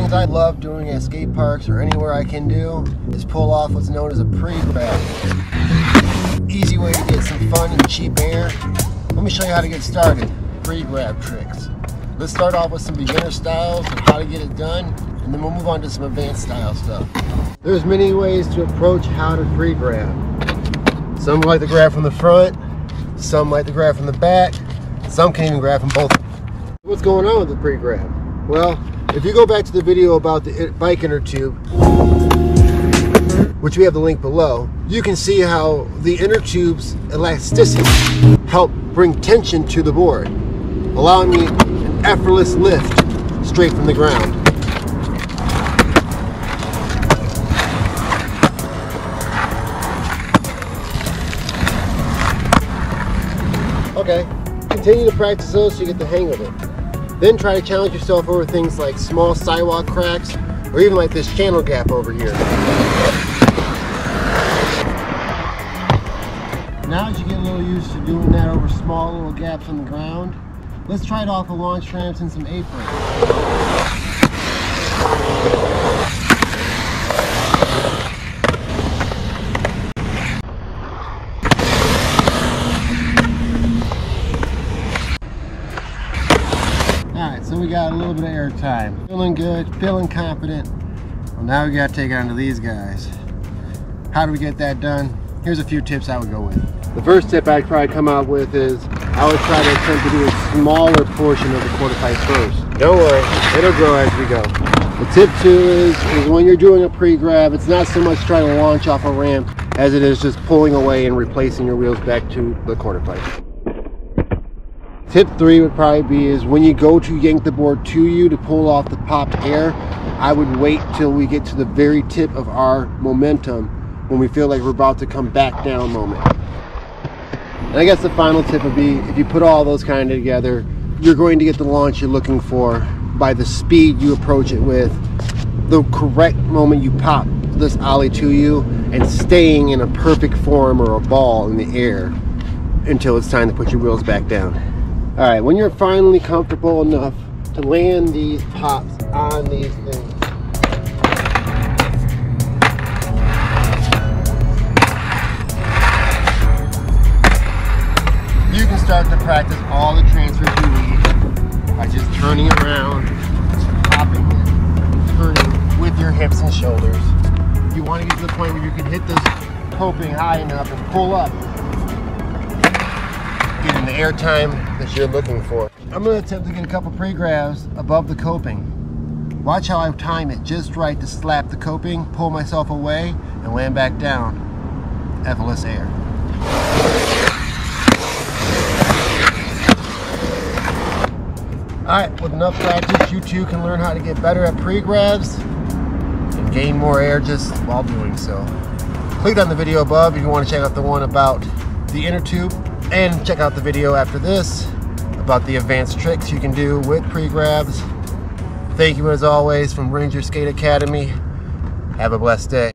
things I love doing at skate parks or anywhere I can do is pull off what's known as a pre-grab. Easy way to get some fun and cheap air. Let me show you how to get started. Pre-grab tricks. Let's start off with some beginner styles of how to get it done, and then we'll move on to some advanced style stuff. There's many ways to approach how to pre-grab. Some like to grab from the front, some like to grab from the back, some can even grab from both. What's going on with the pre-grab? Well, if you go back to the video about the bike inner tube, which we have the link below, you can see how the inner tube's elasticity help bring tension to the board, allowing me an effortless lift straight from the ground. Okay, continue to practice those so you get the hang of it. Then try to challenge yourself over things like small sidewalk cracks, or even like this channel gap over here. Now as you get a little used to doing that over small little gaps on the ground, let's try it off of launch ramps and some aprons. Alright, so we got a little bit of air time. Feeling good, feeling confident. Well, now we gotta take it on to these guys. How do we get that done? Here's a few tips I would go with. The first tip I'd probably come out with is I would try to attempt to do a smaller portion of the quarter pipe first. Don't worry, it'll grow as we go. The tip two is when you're doing a pre-grab, it's not so much trying to launch off a ramp as it is just pulling away and replacing your wheels back to the quarter pipe. Tip three would probably be is when you go to yank the board to you to pull off the popped air, I would wait till we get to the very tip of our momentum when we feel like we're about to come back down moment. And I guess the final tip would be if you put all those kind of together, you're going to get the launch you're looking for by the speed you approach it with, the correct moment you pop this ollie to you, and staying in a perfect form or a ball in the air until it's time to put your wheels back down. Alright, when you're finally comfortable enough to land these pops on these things, you can start to practice all the transfers you need by just turning around, popping it, and turning with your hips and shoulders. You want to get to the point where you can hit this coping high enough and pull up, getting the air time that you're looking for. I'm going to attempt to get a couple pre-grabs above the coping. Watch how I time it just right to slap the coping, pull myself away, and land back down. Effortless air. Alright, with enough practice, you too can learn how to get better at pre-grabs and gain more air just while doing so. Click on the video above if you want to check out the one about the inner tube, and check out the video after this about the advanced tricks you can do with pre-grabs. Thank you as always from Ranger Skate Academy. Have a blessed day.